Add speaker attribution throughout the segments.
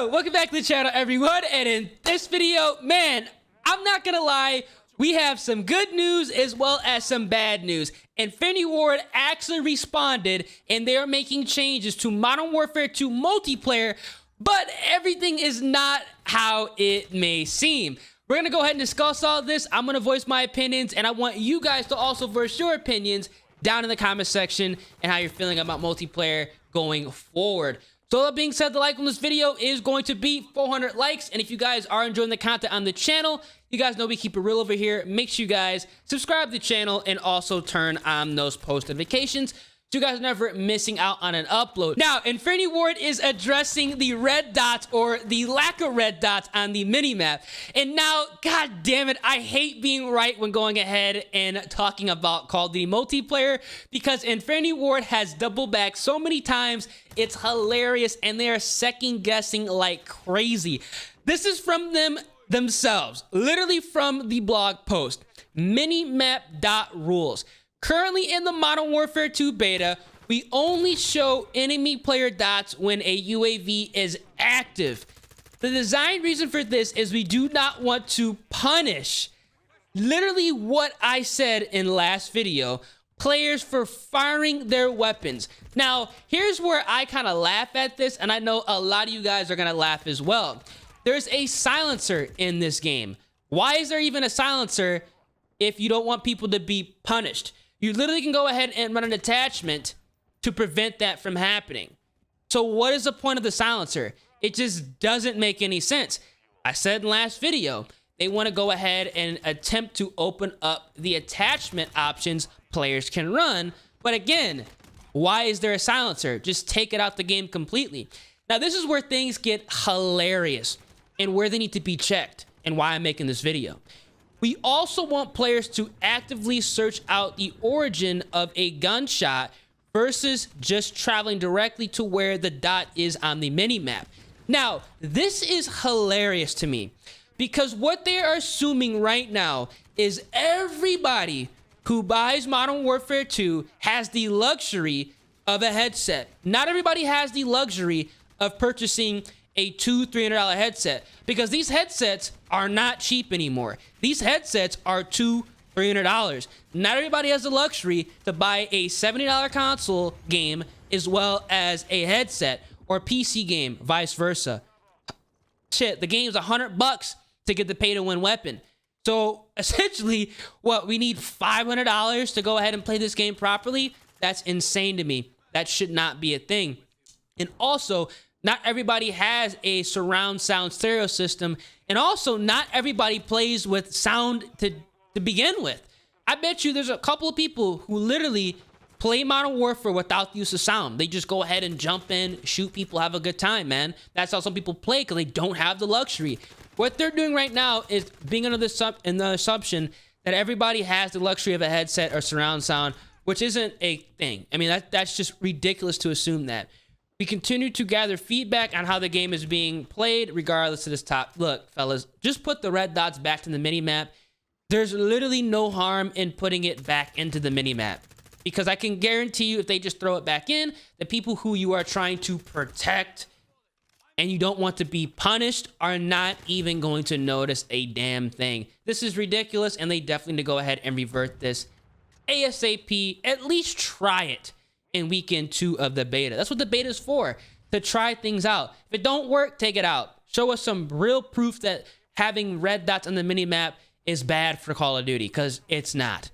Speaker 1: Yo, welcome back to the channel, everyone. And in this video, man, I'm not gonna lie, we have some good news as well as some bad news. Infinity Ward actually responded and they are making changes to Modern Warfare 2 multiplayer, but everything is not how it may seem. We're gonna go ahead and discuss all this. I'm gonna voice my opinions, and I want you guys to also voice your opinions down in the comment section and how you're feeling about multiplayer going forward. So that being said, the like on this video is going to be 400 likes. And if you guys are enjoying the content on the channel, you guys know we keep it real over here. Make sure you guys subscribe to the channel and also turn on those post notifications so you guys are never missing out on an upload. Now, Infinity Ward is addressing the red dots or the lack of red dots on the minimap. And now, god damn it, I hate being right when going ahead and talking about Call of Duty multiplayer, because Infinity Ward has double back so many times. It's hilarious, and they are second guessing like crazy. This is from themselves, literally from the blog post, minimap.rules. Currently in the Modern Warfare 2 beta, we only show enemy player dots when a UAV is active. The design reason for this is we do not want to punish, literally what I said in last video, players for firing their weapons. Now, here's where I kind of laugh at this, and I know a lot of you guys are going to laugh as well. There's a silencer in this game. Why is there even a silencer if you don't want people to be punished? You literally can go ahead and run an attachment to prevent that from happening. So what is the point of the silencer? It just doesn't make any sense. I said in last video, they want to go ahead and attempt to open up the attachment options players can run. But again, why is there a silencer? Just take it out the game completely. Now, this is where things get hilarious and where they need to be checked and why I'm making this video. We also want players to actively search out the origin of a gunshot versus just traveling directly to where the dot is on the minimap. Now, this is hilarious to me because what they are assuming right now is everybody who buys Modern Warfare 2 has the luxury of a headset. Not everybody has the luxury of purchasing a $200-300 headset, because these headsets are not cheap anymore. These headsets are $200-300. Not everybody has the luxury to buy a $70 console game as well as a headset, or PC game, vice versa. Shit, the game's $100 to get the pay-to-win weapon. So essentially, what, we need $500 to go ahead and play this game properly? That's insane to me. That should not be a thing. And also, not everybody has a surround sound stereo system, and also not everybody plays with sound to begin with. I bet you there's a couple of people who literally play Modern Warfare without the use of sound. They just go ahead and jump in, shoot people, have a good time, man. That's how some people play, because they don't have the luxury. What they're doing right now is being under the assumption that everybody has the luxury of a headset or surround sound, which isn't a thing. I mean, that's just ridiculous to assume that. We continue to gather feedback on how the game is being played, regardless of this top. Look, fellas, just put the red dots back to the minimap. There's literally no harm in putting it back into the minimap, because I can guarantee you if they just throw it back in, the people who you are trying to protect and you don't want to be punished are not even going to notice a damn thing. This is ridiculous, and they definitely need to go ahead and revert this ASAP. At least try it in weekend 2 of the beta. That's what the beta is for, to try things out. If it don't work, take it out. Show us some real proof that having red dots on the minimap is bad for Call of Duty, because it's not.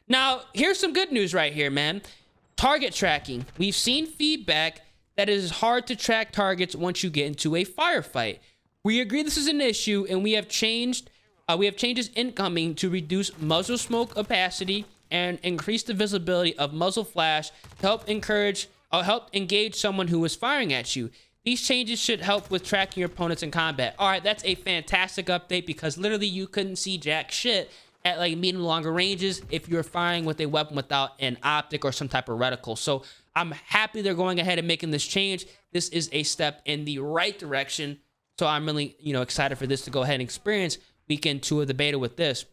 Speaker 1: Now, here's some good news right here, man. Target tracking. We've seen feedback that it is hard to track targets once you get into a firefight. We agree this is an issue, and we have changes incoming to reduce muzzle smoke opacity and increase the visibility of muzzle flash to help engage someone who is firing at you. These changes should help with tracking your opponents in combat. All right, that's a fantastic update, because literally you couldn't see jack shit at like medium to longer ranges if you're firing with a weapon without an optic or some type of reticle. So I'm happy they're going ahead and making this change. This is a step in the right direction. So I'm really, excited for this to go ahead and experience weekend 2 of the beta with this.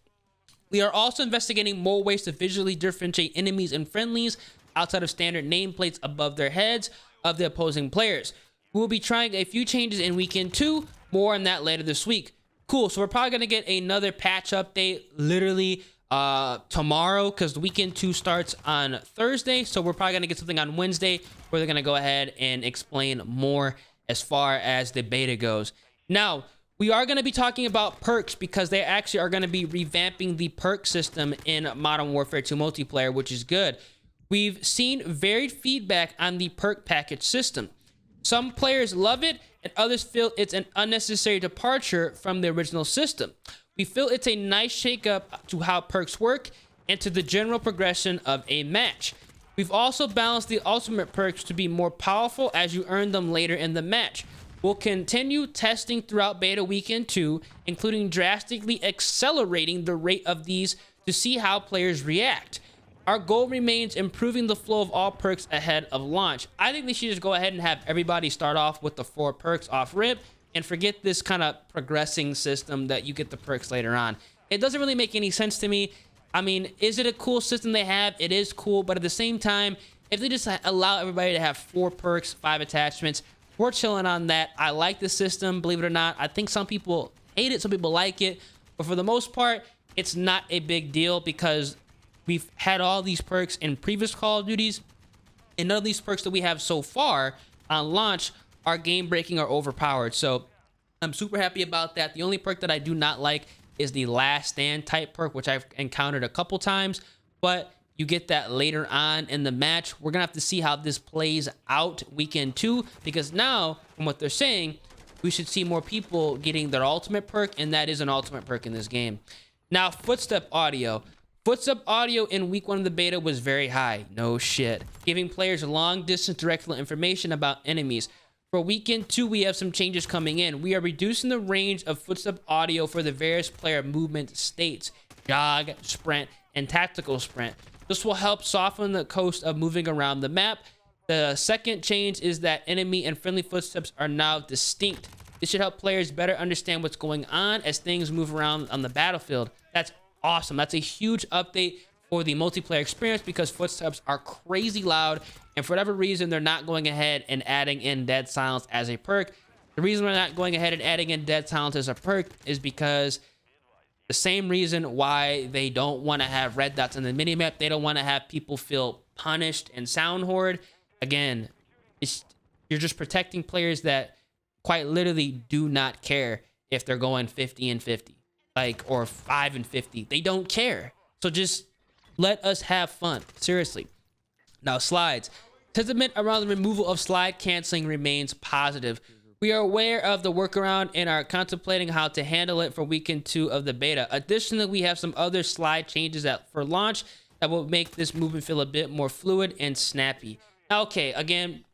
Speaker 1: We are also investigating more ways to visually differentiate enemies and friendlies outside of standard nameplates above their heads of the opposing players. We'll be trying a few changes in weekend 2. More on that later this week. Cool. So we're probably going to get another patch update literally tomorrow, because the weekend 2 starts on Thursday. So we're probably going to get something on Wednesday where they're going to go ahead and explain more as far as the beta goes. Now, we are going to be talking about perks, because they actually are going to be revamping the perk system in Modern Warfare 2 multiplayer, which is good. We've seen varied feedback on the perk package system. Some players love it, and others feel it's an unnecessary departure from the original system. We feel it's a nice shakeup to how perks work and to the general progression of a match. We've also balanced the ultimate perks to be more powerful as you earn them later in the match. We'll continue testing throughout beta weekend 2, including drastically accelerating the rate of these to see how players react. Our goal remains improving the flow of all perks ahead of launch. I think they should just go ahead and have everybody start off with the 4 perks off rip and forget this kind of progressing system that you get the perks later on. It doesn't really make any sense to me. I mean, is it a cool system they have? It is cool, but at the same time, if they just allow everybody to have 4 perks, 5 attachments, we're chilling on that. I like the system, believe it or not. I think some people hate it, some people like it, but for the most part, it's not a big deal, because we've had all these perks in previous Call of Duties, and none of these perks that we have so far on launch are game-breaking or overpowered. So I'm super happy about that. The only perk that I do not like is the Last Stand type perk, which I've encountered a couple times, but you get that later on in the match. We're gonna have to see how this plays out weekend 2, because now, from what they're saying, we should see more people getting their ultimate perk, and that is an ultimate perk in this game. Now, footstep audio. Footstep audio in week 1 of the beta was very high. No shit. Giving players long-distance directional information about enemies. For weekend 2, we have some changes coming in. We are reducing the range of footstep audio for the various player movement states: jog, sprint, and tactical sprint. This will help soften the cost of moving around the map. The second change is that enemy and friendly footsteps are now distinct. This should help players better understand what's going on as things move around on the battlefield. That's awesome. That's a huge update for the multiplayer experience, because footsteps are crazy loud, and for whatever reason, they're not going ahead and adding in dead silence as a perk. The reason we're not going ahead and adding in dead silence as a perk is because the same reason why they don't want to have red dots on the minimap. They don't want to have people feel punished and sound hoard. Again, you're just protecting players that quite literally do not care if they're going 50 and 50, like, or 5 and 50. They don't care. So just let us have fun. Seriously. Now, slides. Sentiment around the removal of slide canceling remains positive. We are aware of the workaround and are contemplating how to handle it for weekend 2 of the beta. Additionally, we have some other slide changes for launch that will make this movement feel a bit more fluid and snappy. Now, okay, again,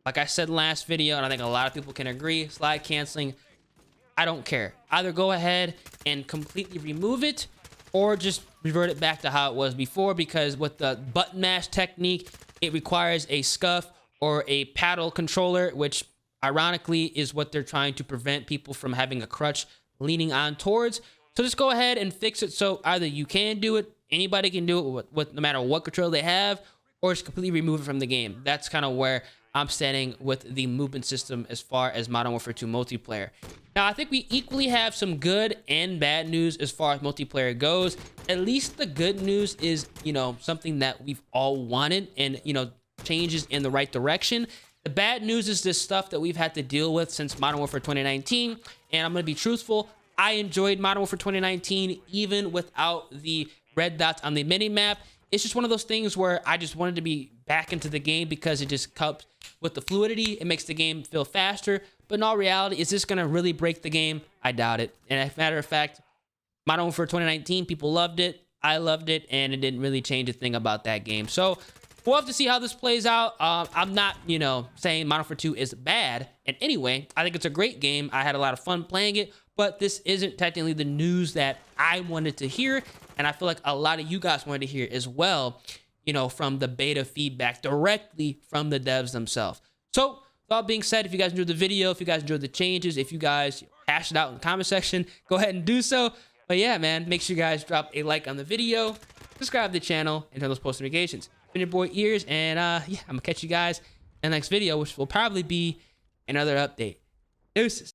Speaker 1: like I said in the last video, and I think a lot of people can agree, slide canceling, I don't care. Either go ahead and completely remove it, or just revert it back to how it was before, because with the button mash technique, it requires a scuff or a paddle controller, which ironically is what they're trying to prevent people from having a crutch leaning on towards. So just go ahead and fix it so either you can do it, anybody can do it with no matter what control they have, or just completely remove it from the game. That's kind of where I'm standing with the movement system as far as Modern Warfare 2 multiplayer. Now, I think we equally have some good and bad news as far as multiplayer goes. At least the good news is, you know, something that we've all wanted and, you know, changes in the right direction. The bad news is this stuff that we've had to deal with since Modern Warfare 2019. And I'm going to be truthful, I enjoyed Modern Warfare 2019 even without the red dots on the minimap. It's just one of those things where I just wanted to be back into the game because it just helps with the fluidity. It makes the game feel faster. But in all reality, is this going to really break the game? I doubt it. And as a matter of fact, Modern Warfare 2019, people loved it. I loved it. And it didn't really change a thing about that game. So we'll have to see how this plays out. I'm not, you know, saying Modern Warfare 2 is bad in any way. I think it's a great game. I had a lot of fun playing it. But this isn't technically the news that I wanted to hear. And I feel like a lot of you guys wanted to hear as well, you know, from the beta feedback directly from the devs themselves. So, with all being said, if you guys enjoyed the video, if you guys enjoyed the changes, if you guys hash it out in the comment section, go ahead and do so. But yeah, man, make sure you guys drop a like on the video, subscribe to the channel, and turn those post notifications. Been your boy Ears, and yeah, I'm gonna catch you guys in the next video, which will probably be another update. Deuces.